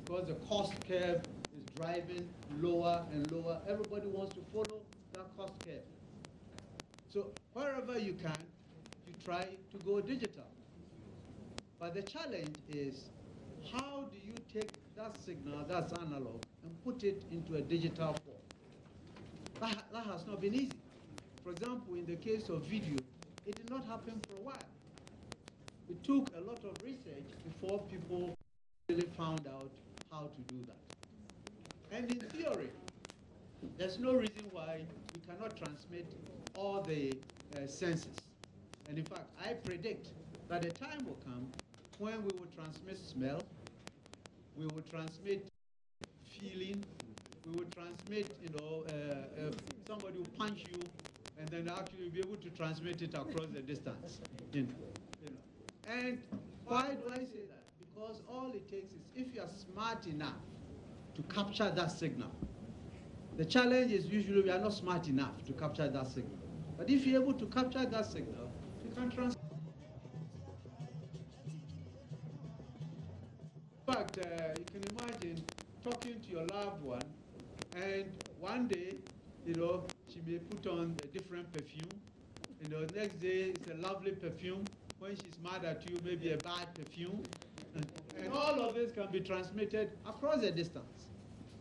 because the cost curve is driving lower and lower. Everybody wants to follow that cost curve. So wherever you can, you try to go digital. But the challenge is, how do you take that signal that's analog and put it into a digital form? That has not been easy. For example, in the case of video, it did not happen for a while. It took a lot of research before people really found out how to do that. And in theory, there's no reason why we cannot transmit all the senses. And in fact, I predict that a time will come when we will transmit smell, we will transmit feeling, we will transmit, somebody will punch you, and then actually be able to transmit it across the distance. And why do I say that? Because all it takes is, if you are smart enough to capture that signal. The challenge is usually we are not smart enough to capture that signal. But if you're able to capture that signal, you can transmit. In fact, you can imagine talking to your loved one, and one day, she may put on a different perfume. Next day it's a lovely perfume. When she's mad at you, maybe a bad perfume. And all of this can be transmitted across the distance.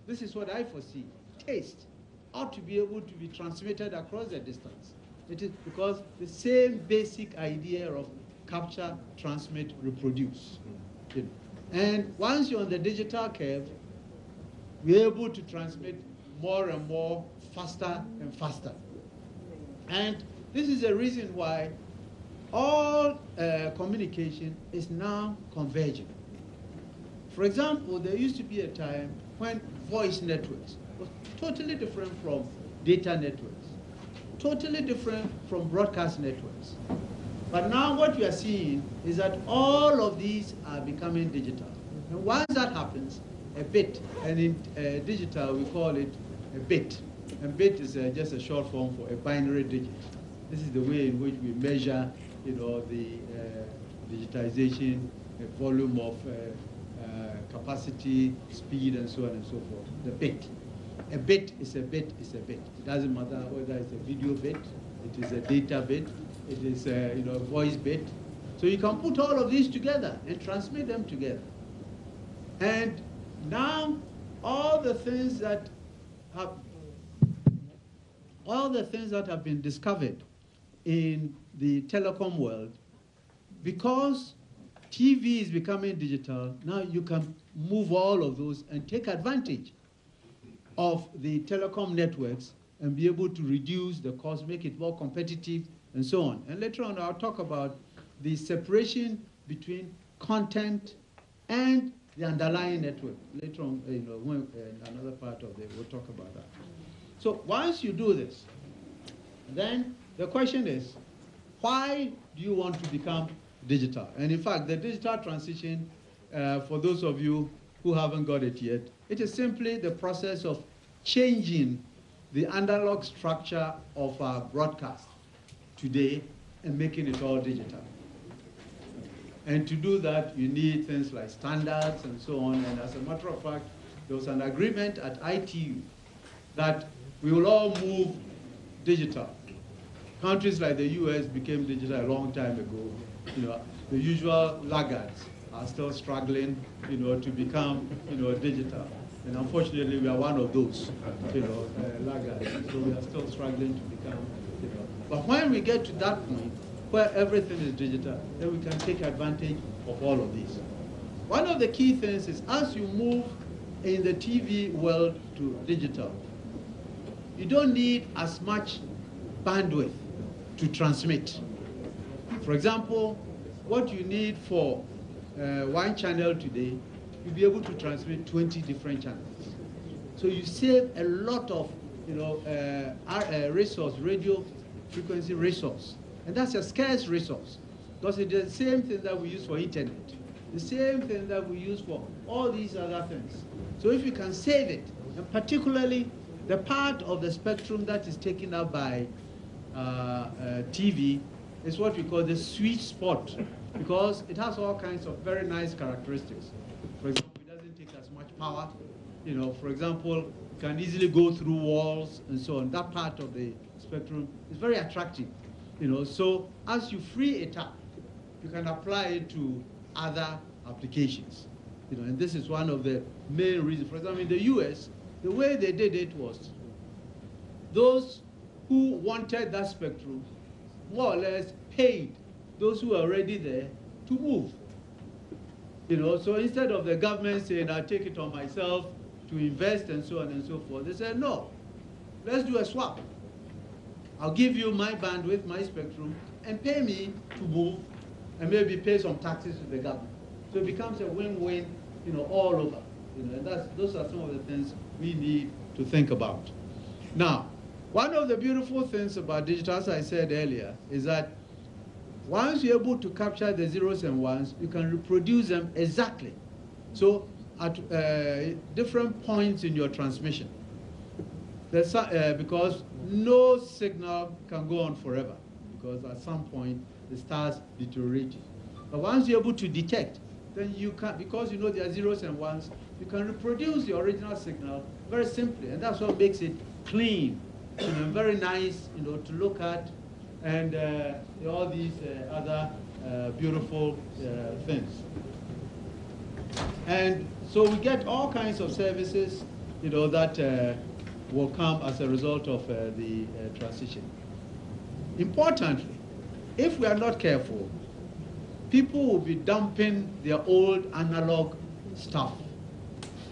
This is what I foresee. Taste ought to be able to be transmitted across the distance. It is because the same basic idea of capture, transmit, reproduce. And once you're on the digital curve, we're able to transmit more and more, faster and faster. And this is the reason why all communication is now converging. For example, there used to be a time when voice networks was totally different from data networks, totally different from broadcast networks. But now what we are seeing is that all of these are becoming digital. And once that happens, a bit, and in digital we call it a bit. And bit is just a short form for a binary digit. This is the way in which we measure, the digitization, the volume of capacity, speed, and so on and so forth. The bit. A bit is a bit is a bit. It doesn't matter whether it's a video bit, it is a data bit, it is a voice bit. So you can put all of these together and transmit them together. And now all the things that have been discovered in the telecom world, because TV is becoming digital, now you can move all of those and take advantage of the telecom networks and be able to reduce the cost, make it more competitive, and so on. And later on, I'll talk about the separation between content and the underlying network. Later on, when another part of we'll talk about that. So once you do this, then the question is, why do you want to become digital? And in fact, the digital transition, for those of you who haven't got it yet, it is simply the process of changing the analog structure of our broadcast today and making it all digital. And to do that, you need things like standards and so on. And as a matter of fact, there was an agreement at ITU that we will all move digital. Countries like the US became digital a long time ago. The usual laggards are still struggling, to become, digital. And unfortunately, we are one of those, laggards. So we are still struggling to become, But when we get to that point where everything is digital, then we can take advantage of all of these. One of the key things is, as you move in the TV world to digital, you don't need as much bandwidth to transmit. For example, what you need for one channel today, you'll be able to transmit 20 different channels. So you save a lot of resource, radio frequency resource. And that's a scarce resource, because it is the same thing that we use for internet, the same thing that we use for all these other things. So if you can save it, and particularly the part of the spectrum that is taken up by TV is what we call the sweet spot, because it has all kinds of very nice characteristics. For example, it doesn't take as much power. You know, for example, you can easily go through walls and so on. That part of the spectrum is very attractive. You know, so as you free it up, you can apply it to other applications. You know, and this is one of the main reasons. For example, in the US, the way they did it was those who wanted that spectrum more or less paid those who are already there to move. You know, so instead of the government saying, I'll take it on myself to invest and so on and so forth, they said, no, let's do a swap. I'll give you my bandwidth, my spectrum, and pay me to move, and maybe pay some taxes to the government. So it becomes a win-win, you know, all over. You know, and those are some of the things we need to think about. Now, one of the beautiful things about digital, as I said earlier, is that once you're able to capture the zeros and ones, you can reproduce them exactly. So at different points in your transmission, because no signal can go on forever, because at some point it starts deteriorating. But once you're able to detect, then you can, because you know there are zeros and ones, you can reproduce the original signal very simply, and that's what makes it clean, you know, very nice, you know, to look at, and all these other beautiful things. And so we get all kinds of services, you know, that will come as a result of the transition. Importantly, if we are not careful, people will be dumping their old analog stuff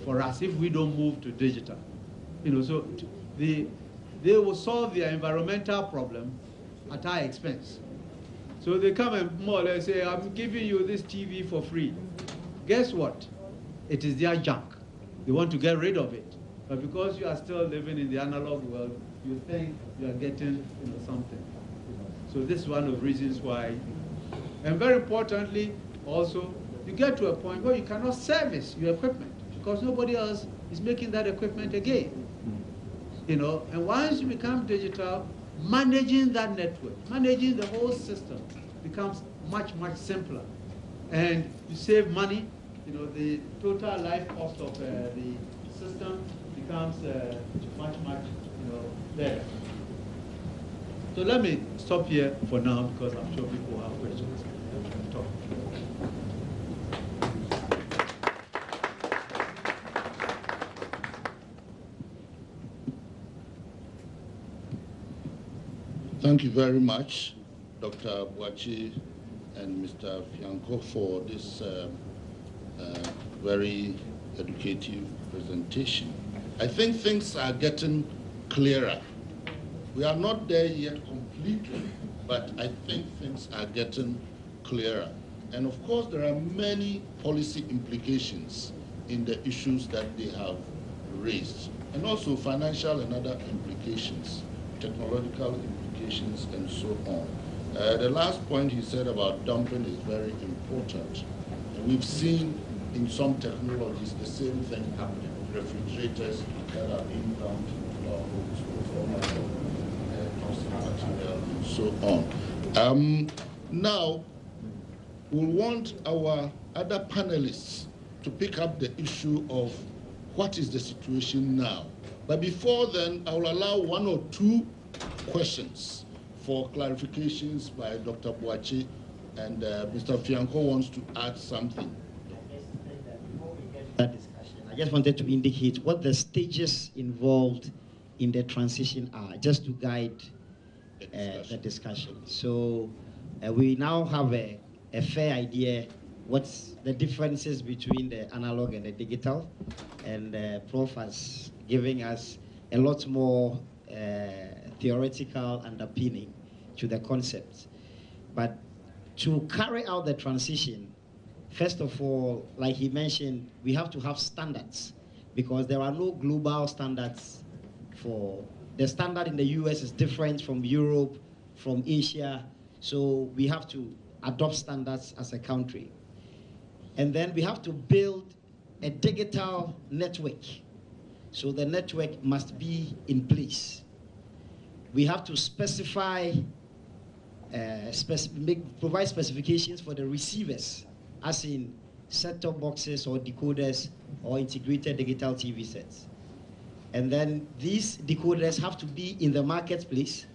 for us if we don't move to digital. You know, so they will solve their environmental problem at our expense. So they come and more or less say, I'm giving you this TV for free. Guess what? It is their junk. They want to get rid of it. But because you are still living in the analog world, you think you are getting, you know, something. So this is one of the reasons why. And very importantly, also, you get to a point where you cannot service your equipment because nobody else is making that equipment again. You know, and once you become digital, managing that network, managing the whole system becomes much, much simpler. And you save money. You know, the total life cost of the system becomes much, much, you know, better. So let me stop here for now because I'm sure people have questions. Talk. Thank you very much, Dr. Boakye and Mr. Fianco, for this very educative presentation. I think things are getting clearer. We are not there yet completely, but I think things are getting clearer. And of course, there are many policy implications in the issues that they have raised, and also financial and other implications, technological implications, and so on. The last point he said about dumping is very important. We've seen in some technologies the same thing happening. Refrigerators that are being dumped into our homes with toxic material and so on. Now, we want our other panelists to pick up the issue of what is the situation now. But before then, I will allow one or two questions for clarifications by Dr. Boakye, and Mr. Fianco wants to add something. Before we get to that discussion, I just wanted to indicate what the stages involved in the transition are, just to guide the discussion. So we now have a fair idea what's the differences between the analog and the digital, and Prof has given us a lot more theoretical underpinning to the concepts. But to carry out the transition, first of all, like he mentioned, we have to have standards, because there are no global standards. For the standard in the US is different from Europe, from Asia, so we have to adopt standards as a country. And then we have to build a digital network. So the network must be in place. We have to specify, provide specifications for the receivers, as in set-top boxes or decoders or integrated digital TV sets. And then these decoders have to be in the marketplace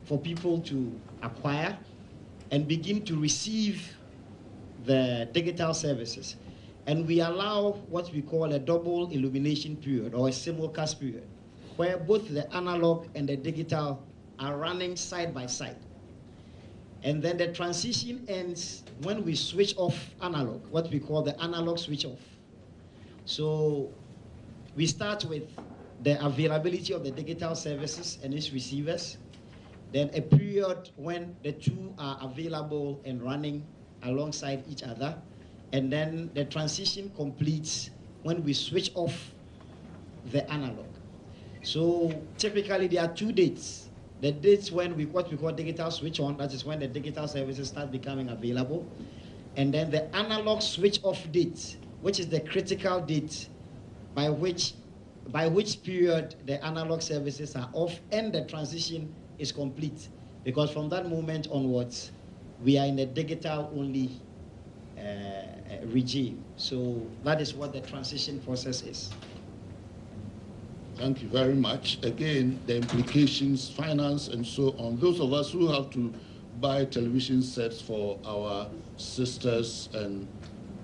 for people to acquire and begin to receive the digital services. And we allow what we call a double illumination period or a simulcast period, where both the analog and the digital are running side by side. And then the transition ends when we switch off analog, what we call the analog switch off. So we start with the availability of the digital services and its receivers, then a period when the two are available and running alongside each other, and then the transition completes when we switch off the analog. So typically there are 2 dates. The dates when what we call digital switch on, that is when the digital services start becoming available, and then the analog switch off date, which is the critical date by which period the analog services are off and the transition is complete. Because from that moment onwards, we are in a digital only regime. So that is what the transition process is. Thank you very much. Again, the implications, finance, and so on. Those of us who have to buy television sets for our sisters and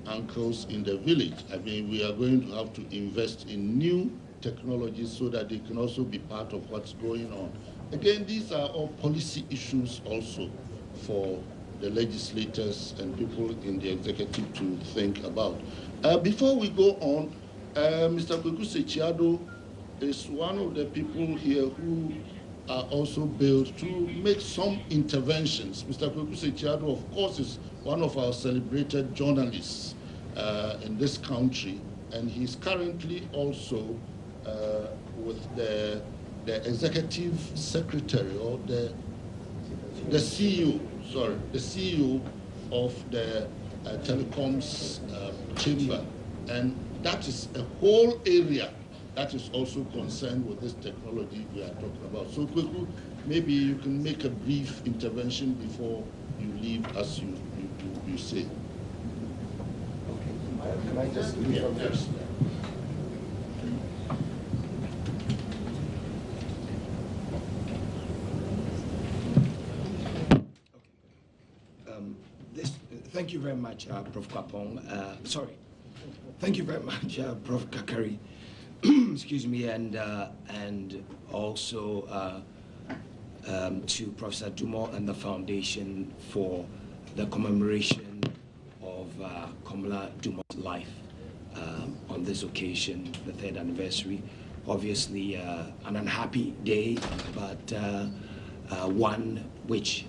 uncles in the village, I mean, we are going to have to invest in new technologies so that they can also be part of what's going on. Again, these are all policy issues also for the legislators and people in the executive to think about. Before we go on, Mr. Kweku Sechiado is one of the people here who are also billed to make some interventions. Mr. Kweku Sechiado, of course, is one of our celebrated journalists in this country, and he's currently also with the executive secretary or the CEO, the CEO of the telecoms chamber, and that is a whole area that is also concerned with this technology we are talking about. So Kweku, maybe you can make a brief intervention before you leave, as you say. Okay. Can I just do something? Yes. Thank you very much, Prof. Kapong. Sorry. Thank you very much, Prof. Kakari. Excuse me, and also to Professor Dumor and the Foundation for the commemoration of Komla Dumor's life on this occasion, the 3rd anniversary. Obviously, an unhappy day, but one which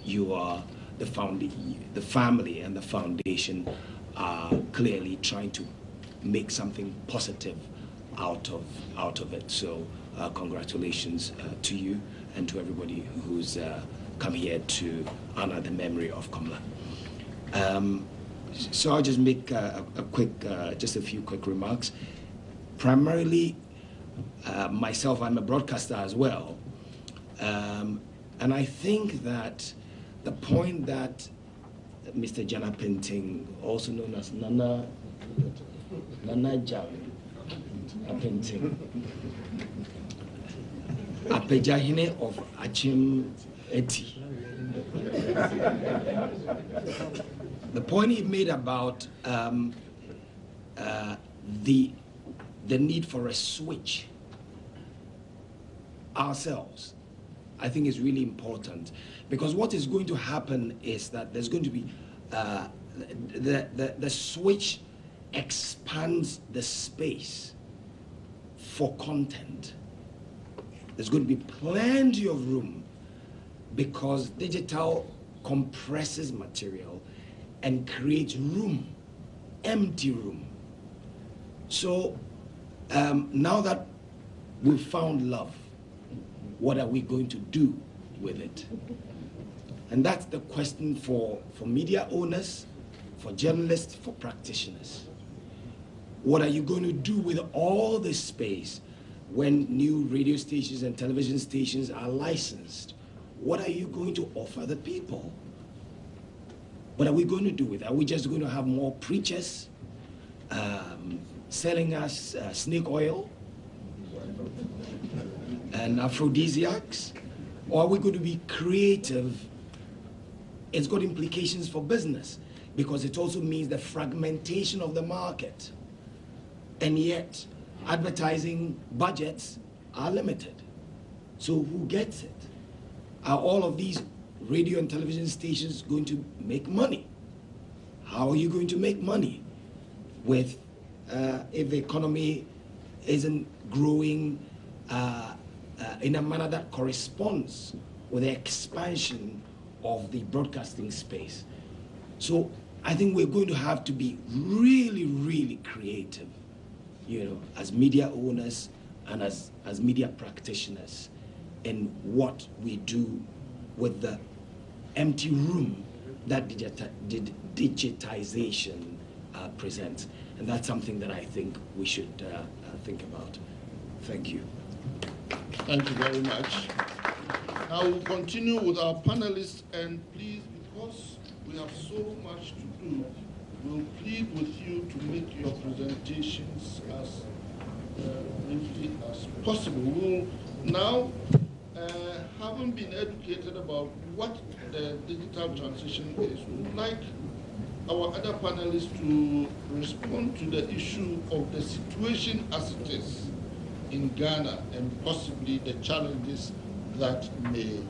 you are the family and the foundation are clearly trying to make something positive out of it. So congratulations to you and to everybody who's come here to honor the memory of Komla. So I'll just make just a few quick remarks. Primarily, myself, I'm a broadcaster as well, and I think that the point that Mr. Jana Penting, also known as Nana Jam Penting, Apejahine of Achim Eti. The point he made about the need for a switch ourselves, I think is really important, because what is going to happen is that there's going to be the switch expands the space for content. There's going to be plenty of room because digital compresses material and creates room, empty room. So now that we've found love, what are we going to do with it? And that's the question for media owners, for journalists, for practitioners. What are you going to do with all this space when new radio stations and television stations are licensed? What are you going to offer the people? What are we going to do with it? Are we just going to have more preachers selling us snake oil and aphrodisiacs? Or are we going to be creative? It's got implications for business because it also means the fragmentation of the market. And yet, advertising budgets are limited. So who gets it? Are all of these radio and television stations going to make money? How are you going to make money with if the economy isn't growing in a manner that corresponds with the expansion of the broadcasting space? So I think we're going to have to be really, really creative, you know, as media owners and as media practitioners in what we do with the empty room that digitization presents. And that's something that I think we should think about. Thank you. Thank you very much. Now we'll continue with our panelists, and please, because we have so much to do, we'll plead with you to make your presentations as briefly as possible. We'll now, having been educated about what the digital transition is, we would like our other panelists to respond to the issue of the situation as it is in Ghana and possibly the challenges that may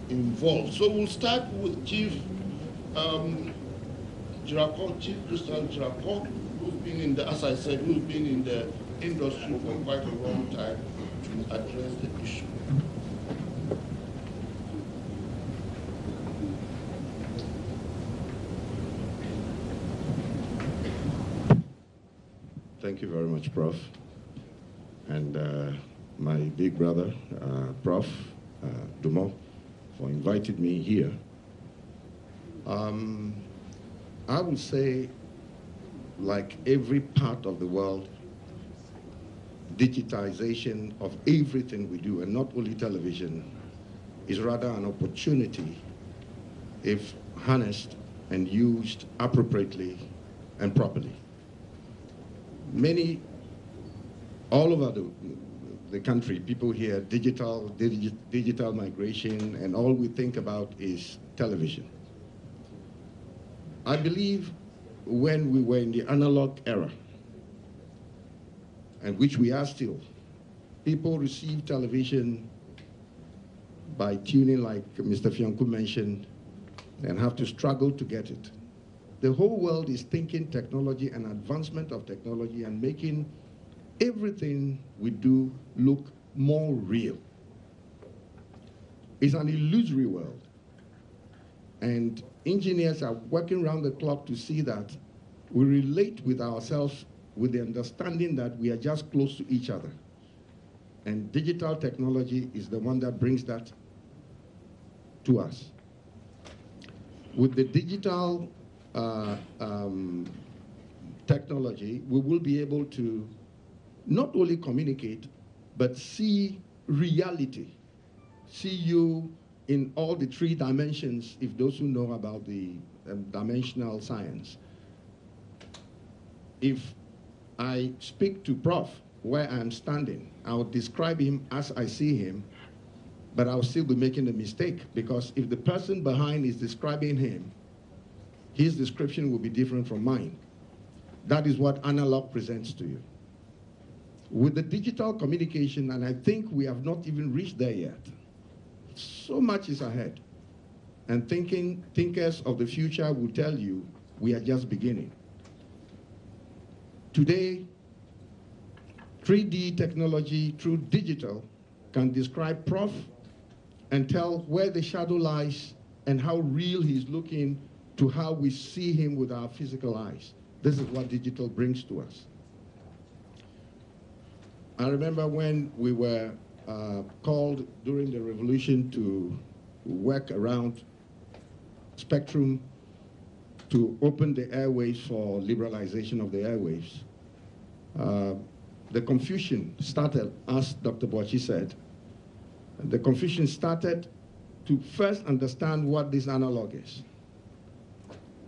involve. So we'll start with Chief Jirakot, Chief Crystal Jirakot, who's been in the, as I said, who's been in the industry for quite a long time to address the issue. Thank you very much, Prof. And my big brother, Prof. Dumor, for inviting me here. I would say, like every part of the world, digitization of everything we do, and not only television, is rather an opportunity if harnessed and used appropriately and properly. Many, all over the country, people hear digital migration, and all we think about is television. I believe when we were in the analog era, and which we are still, people receive television by tuning, like Mr. Fianku mentioned, and have to struggle to get it. The whole world is thinking technology and advancement of technology and making everything we do look more real. It's an illusory world. And engineers are working around the clock to see that we relate with ourselves with the understanding that we are just close to each other. And digital technology is the one that brings that to us. With the digital technology, we will be able to not only communicate, but see reality, see you in all the three dimensions, if those who know about the dimensional science. If I speak to Prof where I'm standing, I'll describe him as I see him, but I'll still be making a mistake, because if the person behind is describing him, his description will be different from mine. That is what analog presents to you. With the digital communication, and I think we have not even reached there yet, so much is ahead. And thinkers of the future will tell you we are just beginning. Today, 3D technology through digital can describe Prof and tell where the shadow lies and how real he's looking to how we see him with our physical eyes. This is what digital brings to us. I remember when we were called during the revolution to work around spectrum to open the airwaves for liberalization of the airwaves. The confusion started, as Dr. Boachi said. The confusion started to first understand what this analog is.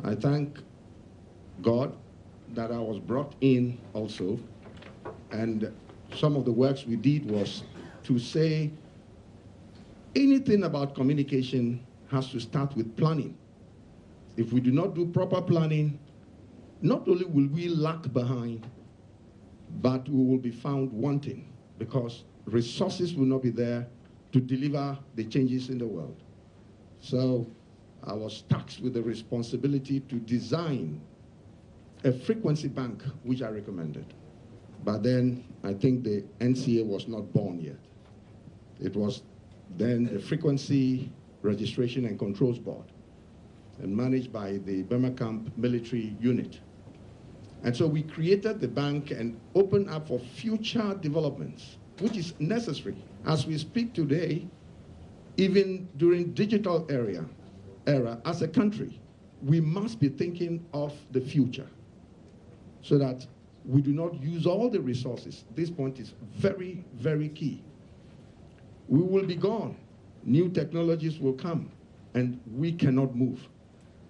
I thank God that I was brought in also, and some of the works we did was to say anything about communication has to start with planning. If we do not do proper planning, not only will we lag behind, but we will be found wanting because resources will not be there to deliver the changes in the world. So I was tasked with the responsibility to design a frequency bank, which I recommended. But then I think the NCA was not born yet. It was then the Frequency Registration and Controls Board, and managed by the Burma Camp Military Unit. And so we created the bank and opened up for future developments, which is necessary. As we speak today, even during digital era, as a country, we must be thinking of the future so that we do not use all the resources. This point is very, very key. We will be gone. New technologies will come, and we cannot move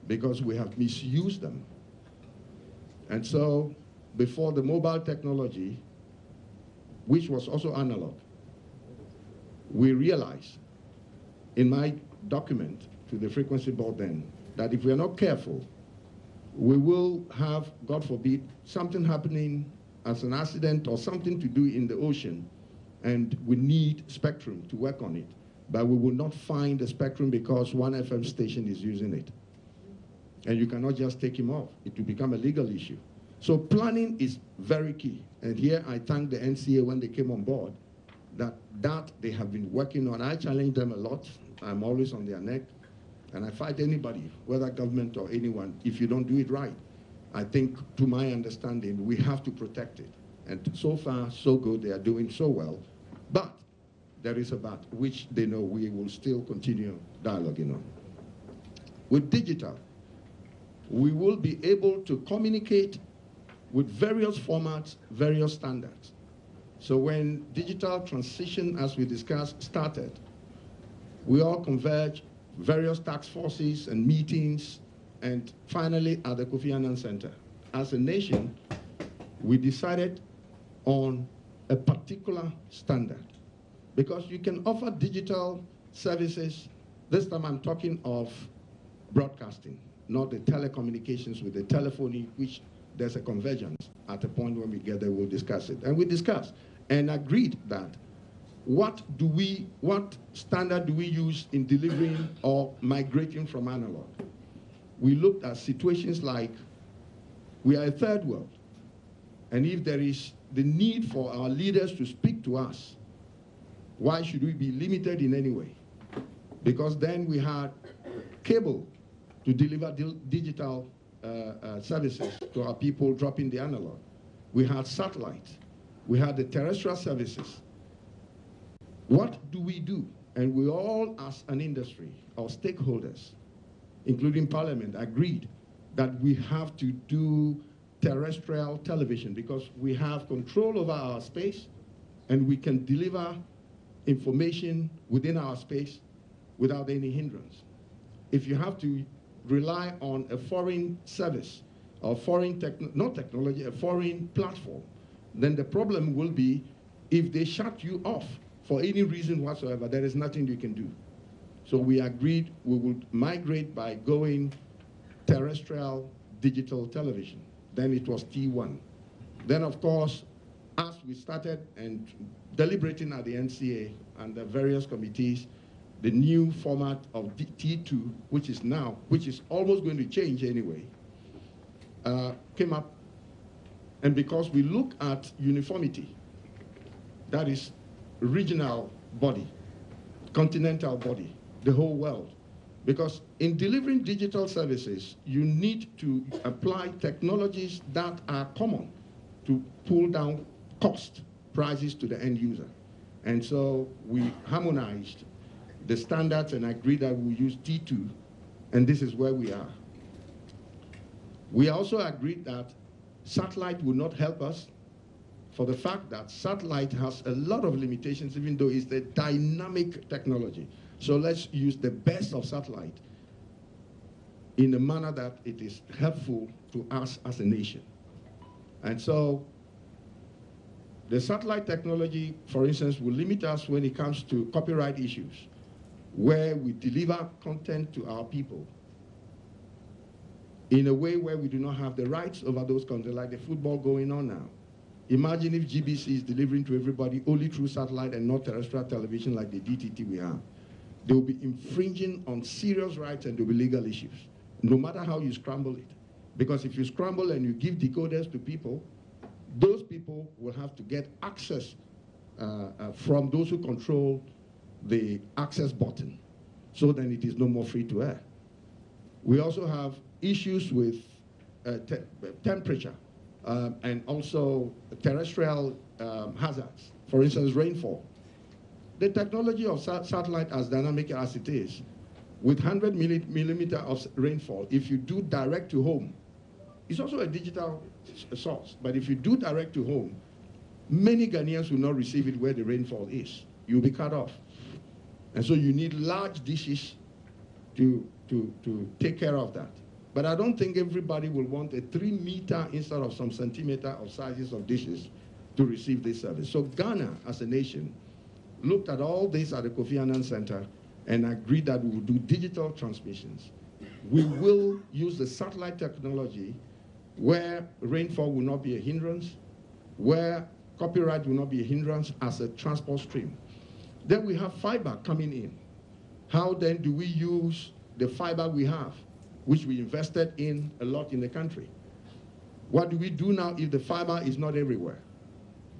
because we have misused them. And so, before the mobile technology, which was also analog, we realized in my document to the frequency board then that if we are not careful, we will have, God forbid, something happening as an accident or something to do in the ocean, and we need spectrum to work on it. But we will not find the spectrum because one FM station is using it. And you cannot just take him off. It will become a legal issue. So planning is very key. And here I thank the NCA when they came on board, that they have been working on. I challenge them a lot. I'm always on their neck. And I fight anybody, whether government or anyone, if you don't do it right. I think, to my understanding, we have to protect it. And so far, so good. They are doing so well. But there is a but, which they know we will still continue dialoguing on. With digital, we will be able to communicate with various formats, various standards. So when digital transition, as we discussed, started, we all converged, various task forces and meetings, and finally at the Kofi Annan Center. As a nation, we decided on a particular standard because you can offer digital services. This time I'm talking of broadcasting, not the telecommunications with the telephony, which there's a convergence. At the point when we get there, we'll discuss it. And we discussed and agreed that what standard do we use in delivering or migrating from analog? We looked at situations like we are a third world. And if there is the need for our leaders to speak to us, why should we be limited in any way? Because then we had cable to deliver digital services to our people dropping the analog. We had satellite. We had the terrestrial services. What do we do? And we all, as an industry, our stakeholders, including Parliament, agreed that we have to do terrestrial television because we have control over our space and we can deliver information within our space without any hindrance. If you have to rely on a foreign service or foreign, not technology, a foreign platform, then the problem will be if they shut you off for any reason whatsoever, there is nothing you can do. So we agreed we would migrate by going terrestrial digital television. Then it was T1. Then, of course, as we started and deliberating at the NCA and the various committees, the new format of T2, which is almost going to change anyway, came up. And because we look at uniformity, that is regional body, continental body, the whole world. Because in delivering digital services, you need to apply technologies that are common to pull down cost prices to the end user. And so we harmonized the standards and agreed that we use T2, and this is where we are. We also agreed that satellite will not help us for the fact that satellite has a lot of limitations, even though it's a dynamic technology. So let's use the best of satellite. in a manner that it is helpful to us as a nation. And so the satellite technology, for instance, will limit us when it comes to copyright issues, where we deliver content to our people in a way where we do not have the rights over those content, like the football going on now. Imagine if GBC is delivering to everybody only through satellite and not terrestrial television like the DTT we have. They will be infringing on serious rights and there will be legal issues, no matter how you scramble it. Because if you scramble and you give decoders to people, those people will have to get access from those who control the access button. So then it is no more free to air. We also have issues with temperature and also terrestrial hazards. For instance, rainfall. The technology of satellite, as dynamic as it is, with 100 millimeter of rainfall, if you do direct to home, it's also a digital source, but if you do direct to home, many Ghanaians will not receive it where the rainfall is. You'll be cut off. And so you need large dishes to take care of that. But I don't think everybody will want a 3 meter instead of some centimeter of sizes of dishes to receive this service. So Ghana, as a nation, looked at all this at the Kofi Annan Center and agreed that we will do digital transmissions. We will use the satellite technology where rainfall will not be a hindrance, where copyright will not be a hindrance as a transport stream. Then we have fiber coming in. How then do we use the fiber we have, which we invested in a lot in the country? What do we do now if the fiber is not everywhere?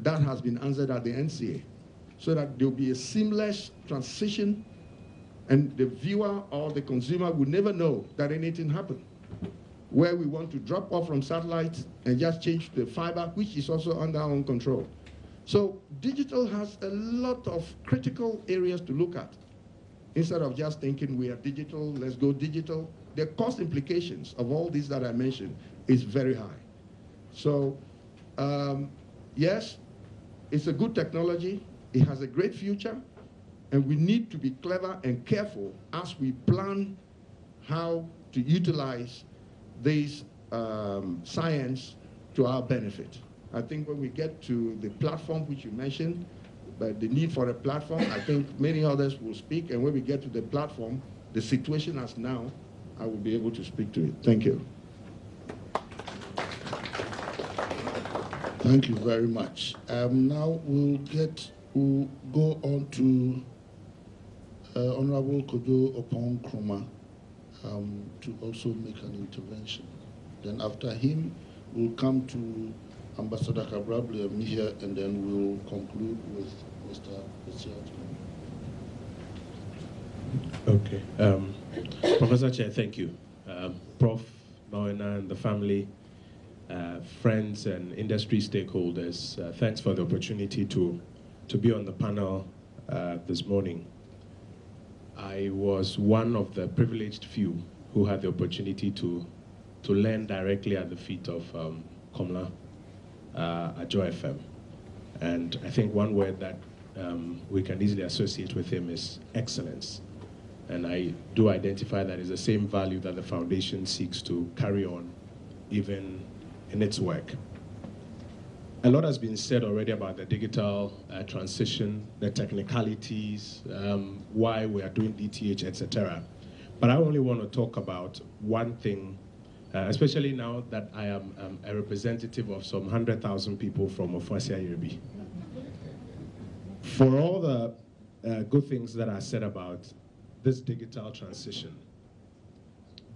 That has been answered at the NCA, so that there will be a seamless transition and the viewer or the consumer will never know that anything happened. Where we want to drop off from satellite and just change the fiber, which is also under our own control. So digital has a lot of critical areas to look at. Instead of just thinking we are digital, let's go digital, the cost implications of all these that I mentioned is very high. So yes, it's a good technology. It has a great future. And we need to be clever and careful as we plan how to utilize this science to our benefit. I think when we get to the platform which you mentioned, but the need for a platform, I think many others will speak. And when we get to the platform, the situation as now, I will be able to speak to it. Thank you. Thank you very much. Now we'll go on to Honorable Kojo Opon Kroma to also make an intervention. Then after him, we'll come to Ambassador Kabrable here, and then we'll conclude with Mr. Besiat. Okay. Professor Chair, thank you. Prof. Noena and the family, friends and industry stakeholders, thanks for the opportunity to be on the panel this morning. I was one of the privileged few who had the opportunity to learn directly at the feet of Komla at Joy FM. And I think one word that we can easily associate with him is excellence. And I do identify that is the same value that the foundation seeks to carry on, even in its work. A lot has been said already about the digital transition, the technicalities, why we are doing DTH, etc. But I only want to talk about one thing, especially now that I am a representative of some 100,000 people from Ofuasia Yerebi. For all the good things that are said about this digital transition,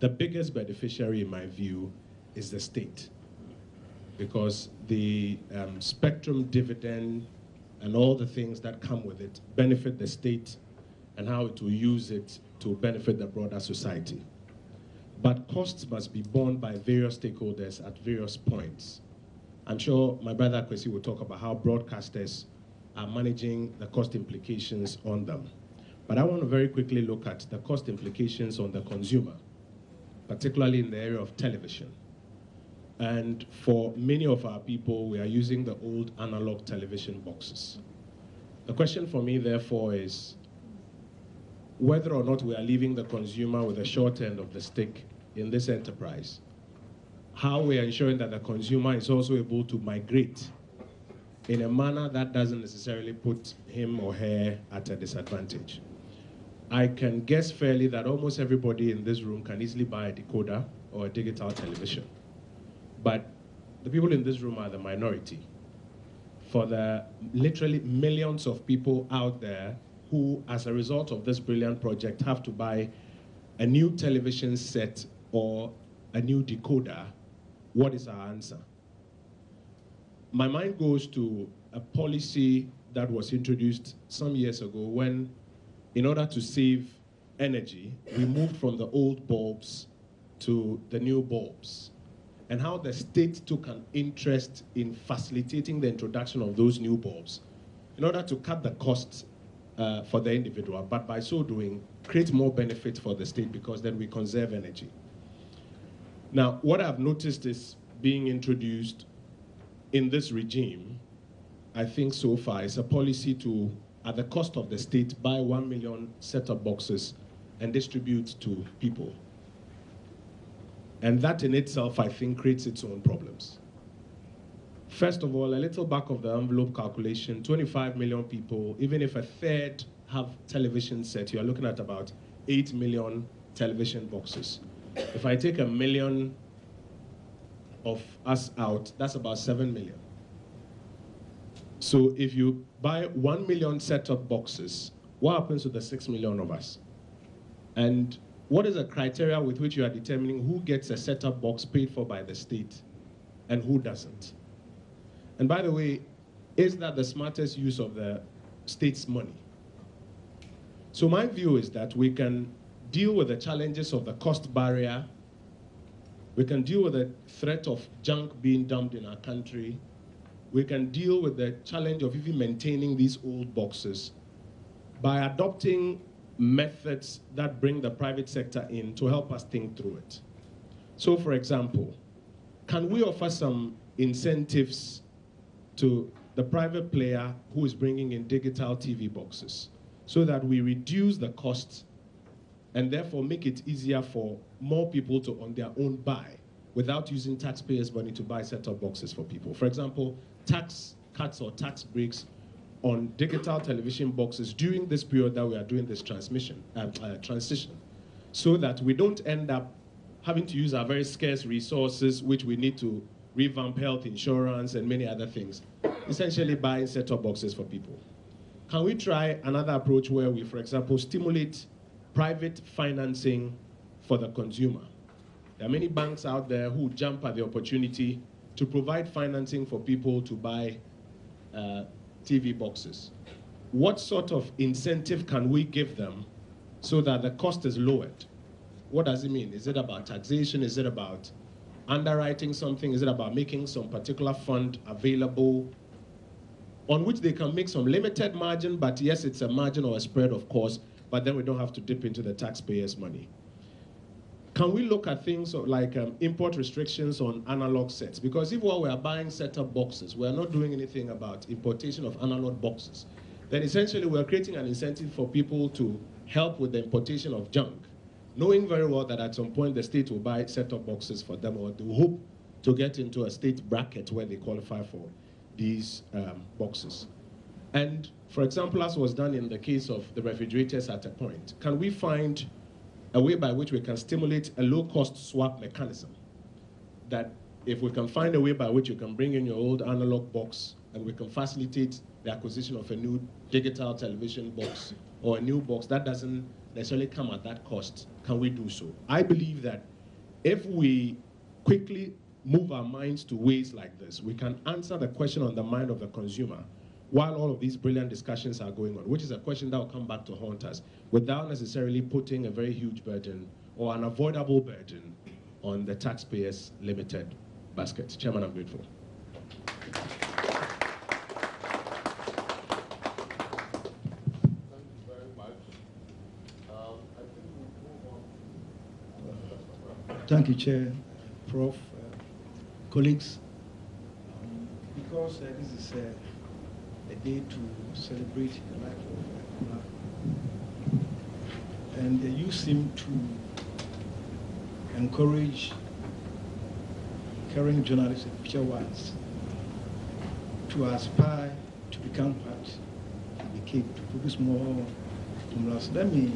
the biggest beneficiary, in my view, is the state. Because the spectrum dividend and all the things that come with it benefit the state and how it will use it to benefit the broader society. But costs must be borne by various stakeholders at various points. I'm sure my brother Kwesi will talk about how broadcasters are managing the cost implications on them. But I want to very quickly look at the cost implications on the consumer, particularly in the area of television. And for many of our people, we are using the old analog television boxes. The question for me, therefore, is whether or not we are leaving the consumer with the short end of the stick in this enterprise, how we are ensuring that the consumer is also able to migrate in a manner that doesn't necessarily put him or her at a disadvantage. I can guess fairly that almost everybody in this room can easily buy a decoder or a digital television. But the people in this room are the minority. For the literally millions of people out there who, as a result of this brilliant project, have to buy a new television set or a new decoder, what is our answer? My mind goes to a policy that was introduced some years ago when, in order to save energy, we moved from the old bulbs to the new bulbs, and how the state took an interest in facilitating the introduction of those new bulbs in order to cut the costs for the individual, but by so doing, create more benefit for the state because then we conserve energy. Now, what I've noticed is being introduced in this regime, I think so far, is a policy to, at the cost of the state, buy 1 million set-top boxes and distribute to people. And that in itself, I think, creates its own problems. First of all, a little back of the envelope calculation, 25 million people, even if a third have television sets, you're looking at about 8 million television boxes. If I take 1 million of us out, that's about 7 million. So if you buy 1 million set-top boxes, what happens to the 6 million of us? And what is the criteria with which you are determining who gets a set-top box paid for by the state and who doesn't? And by the way, is that the smartest use of the state's money? So my view is that we can deal with the challenges of the cost barrier. We can deal with the threat of junk being dumped in our country. We can deal with the challenge of even maintaining these old boxes by adopting methods that bring the private sector in to help us think through it. So, for example, can we offer some incentives to the private player who is bringing in digital TV boxes so that we reduce the cost and therefore make it easier for more people to on their own buy without using taxpayers' money to buy set-top boxes for people? For example, tax cuts or tax breaks on digital television boxes during this period that we are doing this transition, so that we don't end up having to use our very scarce resources, which we need to revamp health insurance and many other things, essentially buying set-top boxes for people. Can we try another approach where we, for example, stimulate private financing for the consumer? There are many banks out there who jump at the opportunity to provide financing for people to buy TV boxes. What sort of incentive can we give them so that the cost is lowered? What does it mean? Is it about taxation? Is it about underwriting something? Is it about making some particular fund available on which they can make some limited margin, but yes, it's a margin or a spread, of course, but then we don't have to dip into the taxpayers' money? Can we look at things like import restrictions on analog sets? Because if while we are buying set-top boxes, we are not doing anything about importation of analog boxes, then essentially we are creating an incentive for people to help with the importation of junk, knowing very well that at some point the state will buy set-top boxes for them, or they will hope to get into a state bracket where they qualify for these boxes. And for example, as was done in the case of the refrigerators at a point, can we find a way by which we can stimulate a low-cost swap mechanism? That if we can find a way by which you can bring in your old analog box and we can facilitate the acquisition of a new digital television box or a new box that doesn't necessarily come at that cost, can we do so? I believe that if we quickly move our minds to ways like this, we can answer the question on the mind of the consumer while all of these brilliant discussions are going on, which is a question that will come back to haunt us without necessarily putting a very huge burden or an avoidable burden on the taxpayers' limited basket. Chairman, I'm grateful. Thank you, Chair, Prof, colleagues. Because this is a day to celebrate the life of Komla, and you seem to encourage current journalists and future ones to aspire to become what he became, to focus more on Komla. So let me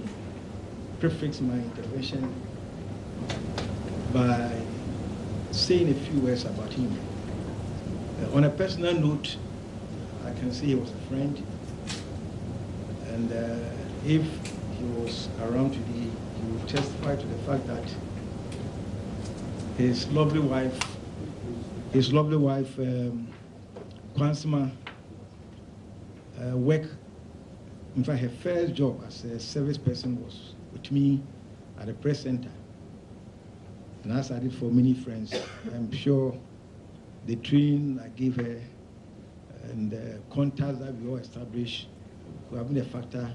prefix my intervention by saying a few words about him. On a personal note, I can say he was a friend, and if he was around today, he would testify to the fact that his lovely wife, Kwansima, worked. In fact, her first job as a service person was with me at the press center. And as I did for many friends, I'm sure the training I gave her and the contacts that we all established could have been a factor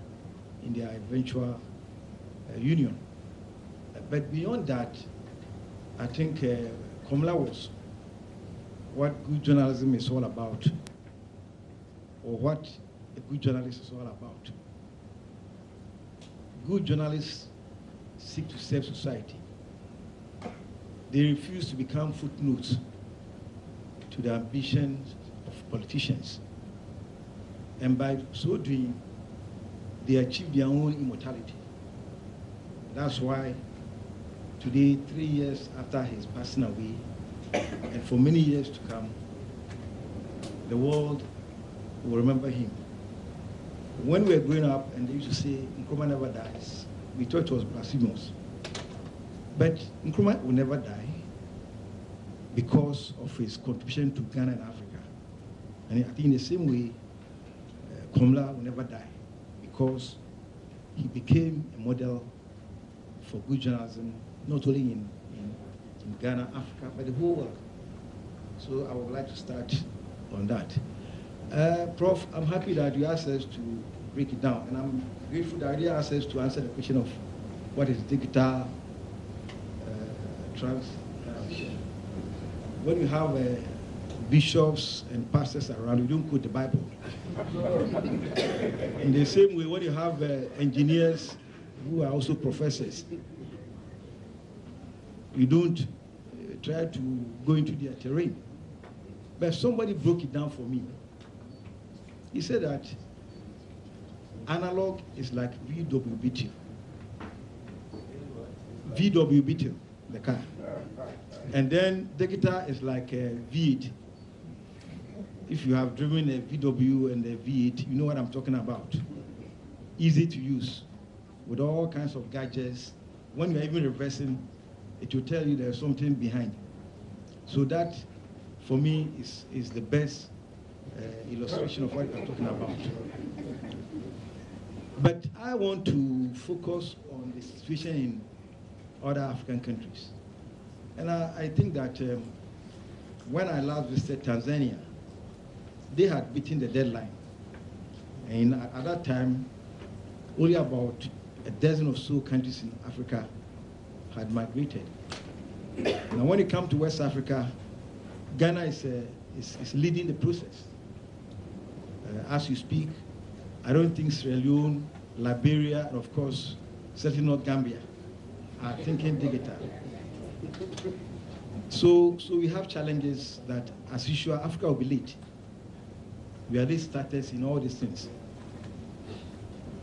in their eventual union. But beyond that, I think Komla was what good journalism is all about, or what a good journalist is all about. Good journalists seek to serve society. They refuse to become footnotes to the ambitions of politicians. And by so doing, they achieve their own immortality. That's why today, 3 years after his passing away, and for many years to come, the world will remember him. When we were growing up and they used to say, Nkrumah never dies, we thought it was blasphemous. But Nkrumah will never die because of his contribution to Ghana and Africa. And I think in the same way, Komla will never die because he became a model for good journalism, not only in Ghana, Africa, but the whole world. So I would like to start on that. Prof, I'm happy that you asked us to break it down, and I'm grateful that you asked us to answer the question of what is digital transmission. When you have bishops and pastors around, you don't quote the Bible. In the same way, when you have engineers who are also professors, you don't try to go into their terrain. But somebody broke it down for me. He said that analog is like VW Beetle, the car. And then digital is like a V8. If you have driven a VW and a V8, you know what I'm talking about. Easy to use, with all kinds of gadgets. When you're even reversing, it will tell you there's something behind. So that, for me, is the best illustration of what I'm talking about. But I want to focus on the situation in other African countries. And I think that when I last visited Tanzania, they had beaten the deadline. And at that time, only about a dozen or so countries in Africa had migrated. Now, when it comes to West Africa, Ghana is leading the process. As you speak, I don't think Sierra Leone, Liberia, and of course, certainly not Gambia, are thinking digital. So we have challenges that, as usual, Africa will be late. We are late starters in all these things.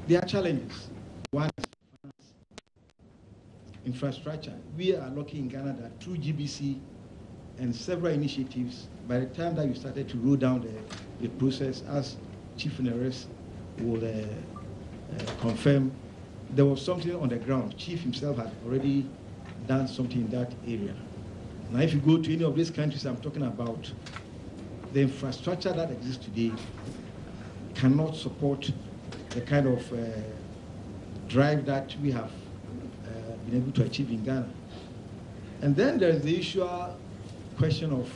There are challenges. One is finance, infrastructure. We are lucky in Ghana that through GBC and several initiatives, by the time that you started to roll down the process, as Chief Funerist will confirm, there was something on the ground. Chief himself had already done something in that area. Now, if you go to any of these countries I'm talking about, the infrastructure that exists today cannot support the kind of drive that we have been able to achieve in Ghana. And then there's the question of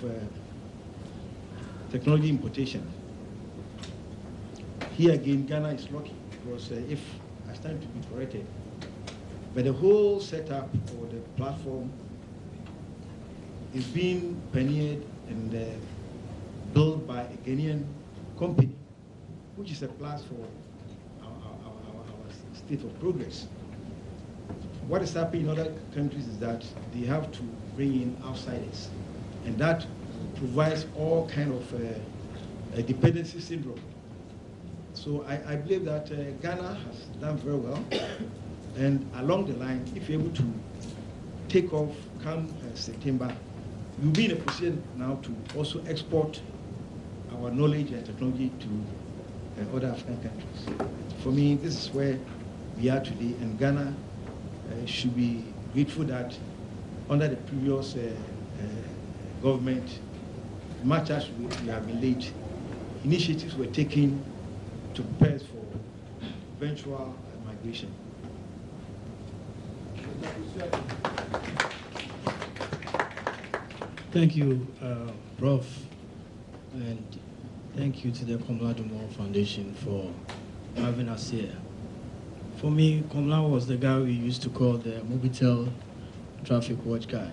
technology importation. Here again, Ghana is lucky because if I stand to be corrected, but the whole setup or the platform is being pioneered and built by a Ghanaian company, which is a plus for our state of progress. what is happening in other countries is that they have to bring in outsiders, and that provides all kind of dependency syndrome. So I believe that Ghana has done very well, and along the line, if you're able to take off come September, you'll be in a position now to also export our knowledge and technology to other African countries. For me, this is where we are today, and Ghana should be grateful that under the previous government, much as we have been late, initiatives were taken to prepare us for eventual migration. Thank you, Prof. And thank you to the Komla Dumor Foundation for having us here. For me, Komla was the guy we used to call the Mobitel traffic watch guy.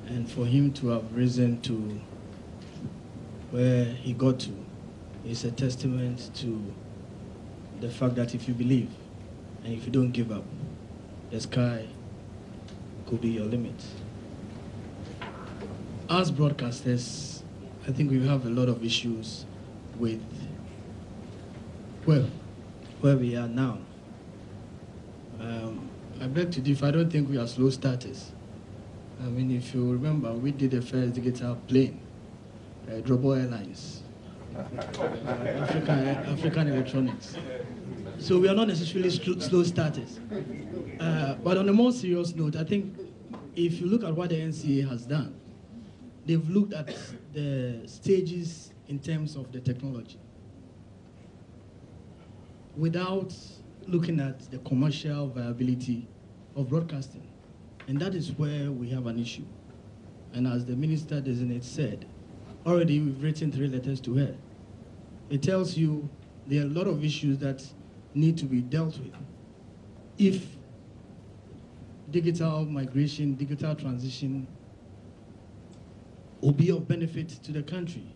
And for him to have risen to where he got to is a testament to the fact that if you believe and if you don't give up, the sky could be your limit. As broadcasters, I think we have a lot of issues with, well, where we are now. I beg to differ. I don't think we are slow starters. I mean, if you remember, we did the first digital plane, Drobo Airlines, African Electronics. So we are not necessarily slow starters. But on a more serious note, I think if you look at what the NCA has done, they've looked at the stages in terms of the technology without looking at the commercial viability of broadcasting. And that is where we have an issue. And as the Minister Designate said, already we've written 3 letters to her. It tells you there are a lot of issues that need to be dealt with if digital migration, digital transition will be of benefit to the country.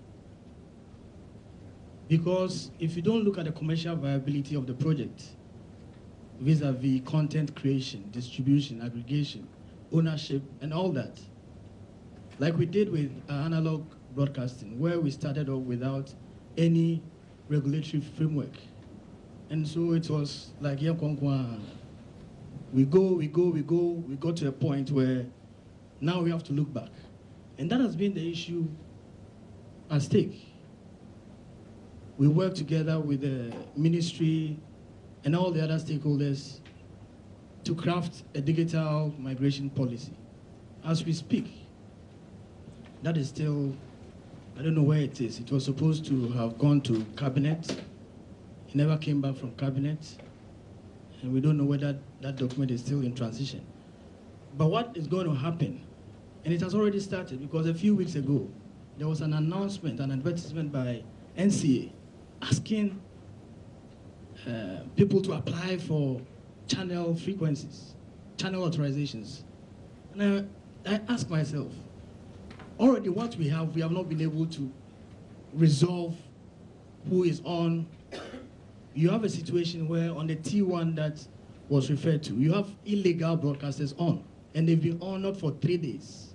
Because if you don't look at the commercial viability of the project, vis-a-vis content creation, distribution, aggregation, ownership, and all that, like we did with analog broadcasting, where we started off without any regulatory framework. And so it was like, we got to a point where now we have to look back. And that has been the issue at stake. We work together with the ministry and all the other stakeholders to craft a digital migration policy. As we speak, that is still, I don't know where it is. It was supposed to have gone to cabinet. It never came back from cabinet. And we don't know whether that document is still in transition. But what is going to happen, and it has already started, because a few weeks ago, there was an announcement, an advertisement by NCA asking people to apply for channel frequencies, channel authorizations. And I ask myself, already what we have not been able to resolve who is on. You have a situation where on the T1 that was referred to, you have illegal broadcasters on, and they've been on not for 3 days,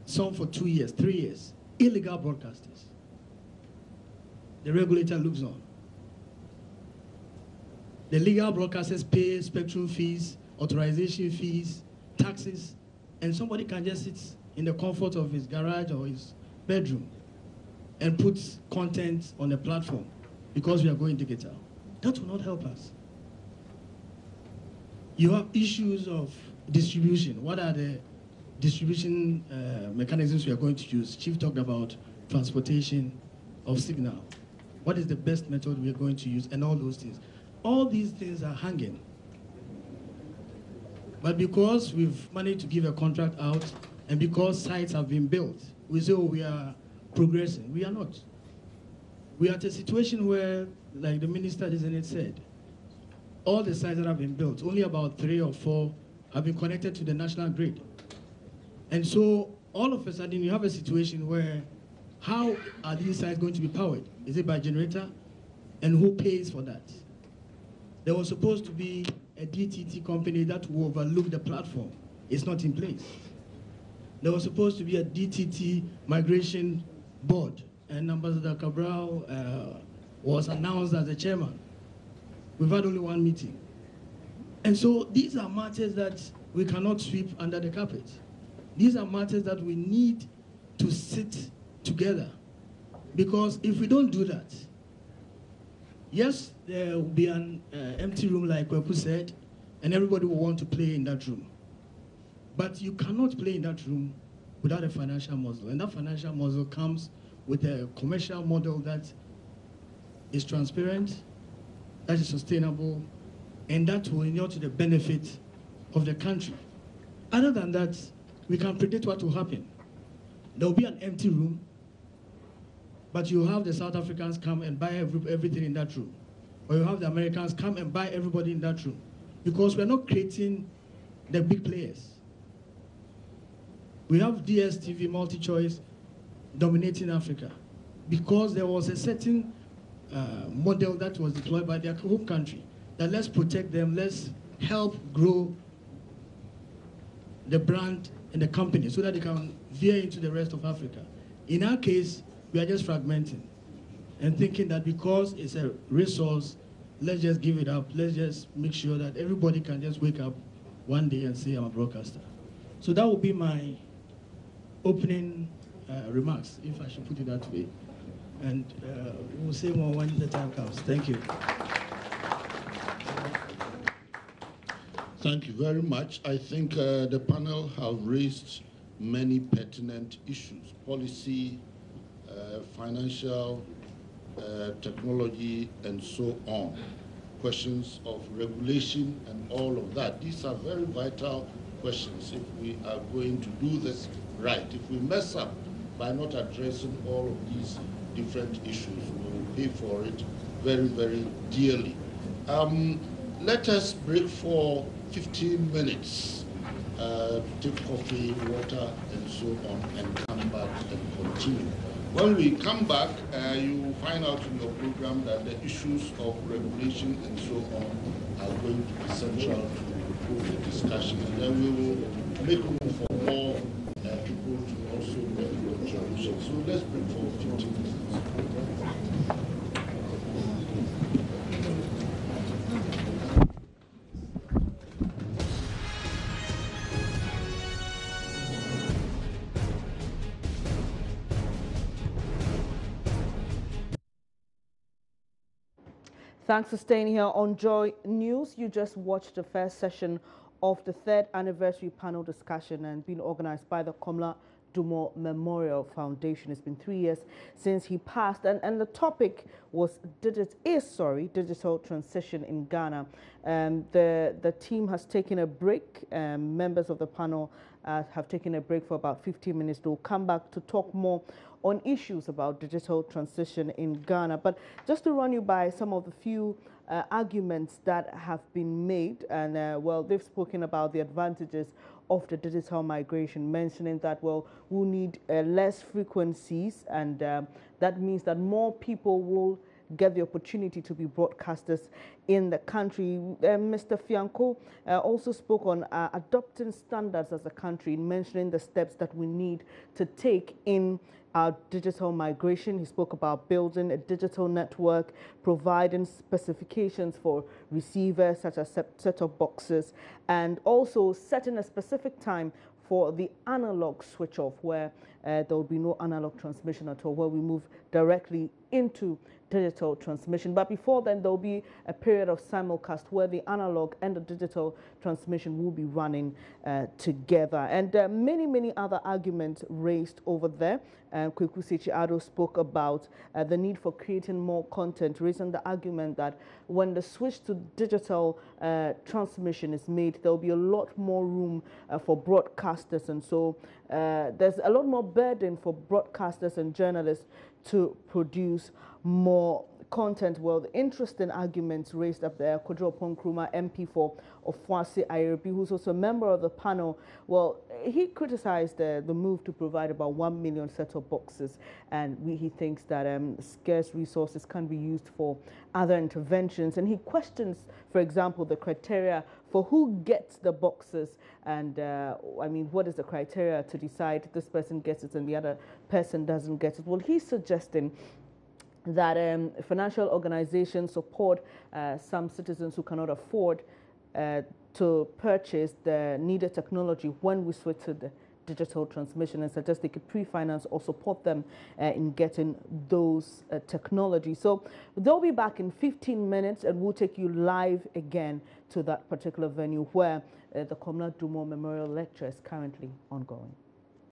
some for 2 years, 3 years, illegal broadcasters. The regulator looks on. The legal broadcasters pay spectrum fees, authorization fees, taxes, and somebody can just sit in the comfort of his garage or his bedroom and put content on the platform because we are going digital. That will not help us. You have issues of distribution. What are the distribution mechanisms we are going to use? Chief talked about transportation of signal. What is the best method we are going to use, and all those things. All these things are hanging. But because we've managed to give a contract out, and because sites have been built, we say, oh, we are progressing. We are not. We are at a situation where, like the Minister Designate said, all the sites that have been built, only about 3 or 4 have been connected to the national grid. And so all of a sudden you have a situation where how are these sites going to be powered? Is it by generator? And who pays for that? There was supposed to be a DTT company that will overlook the platform. It's not in place. There was supposed to be a DTT migration board, and Ambassador Cabral was announced as the chairman. We've had only one meeting. And so these are matters that we cannot sweep under the carpet. These are matters that we need to sit together. Because if we don't do that, yes, there will be an empty room like Kweku said, and everybody will want to play in that room. But you cannot play in that room without a financial model. And that financial model comes with a commercial model that is transparent, that is sustainable, and that will inure to the benefit of the country. Other than that, we can predict what will happen. There will be an empty room, but you have the South Africans come and buy everything in that room. Or you have the Americans come and buy everybody in that room. Because we're not creating the big players. We have DSTV multi-choice dominating Africa because there was a certain model that was deployed by their home country, that let's protect them, let's help grow the brand and the company so that they can veer into the rest of Africa. In our case, we are just fragmenting and thinking that because it's a resource, let's just give it up. Let's just make sure that everybody can just wake up one day and say, I'm a broadcaster. So that would be my opening remarks, if I should put it that way. And we'll say more when the time comes. Thank you. Thank you very much. I think the panel have raised many pertinent issues: policy, financial, technology, and so on. Questions of regulation and all of that. These are very vital questions if we are going to do this right. If we mess up by not addressing all of these different issues, we will pay for it very, very dearly. Let us break for 15 minutes, take coffee, water, and so on, and come back and continue. When we come back, you will find out in your program that the issues of regulation and so on are going to be central to the discussion. And then we will make room for more people to also make contributions. So let's break for 15 minutes. Thanks for staying here on Joy News. You just watched the first session of the 3rd anniversary panel discussion and being organized by the Komla Dumor Memorial Foundation. It's been 3 years since he passed, and the topic was digital transition in Ghana. The team has taken a break. Members of the panel have taken a break for about 15 minutes. They'll come back to talk more on issues about digital transition in Ghana. But just to run you by some of the few arguments that have been made, and well, they've spoken about the advantages of the digital migration, mentioning that, well, we'll need less frequencies, and that means that more people will get the opportunity to be broadcasters in the country. Mr. Fianco also spoke on adopting standards as a country, mentioning the steps that we need to take in our digital migration. He spoke about building a digital network, providing specifications for receivers such as set-top boxes, and also setting a specific time for the analog switch off, where there will be no analog transmission at all, where we move directly into digital transmission. But before then, there will be a period of simulcast where the analog and the digital transmission will be running together. And many other arguments raised over there. Kweku Sechi-Addo spoke about the need for creating more content, raising the argument that when the switch to digital transmission is made, there will be a lot more room for broadcasters. And so there's a lot more burden for broadcasters and journalists to produce more content. Well, the interesting arguments raised up there, Kojo Nkrumah, MP for Ofuasi Ayerbi, who's also a member of the panel, well, he criticized the move to provide about 1 million set-top boxes, and he thinks that scarce resources can be used for other interventions, and he questions, for example, the criteria for who gets the boxes, and I mean, what is the criteria to decide this person gets it and the other person doesn't get it? Well, he's suggesting that financial organizations support some citizens who cannot afford to purchase the needed technology when we switch to the digital transmission, and suggest they could pre-finance or support them in getting those technologies. So they'll be back in 15 minutes, and we'll take you live again to that particular venue where the Komla Dumor Memorial Lecture is currently ongoing.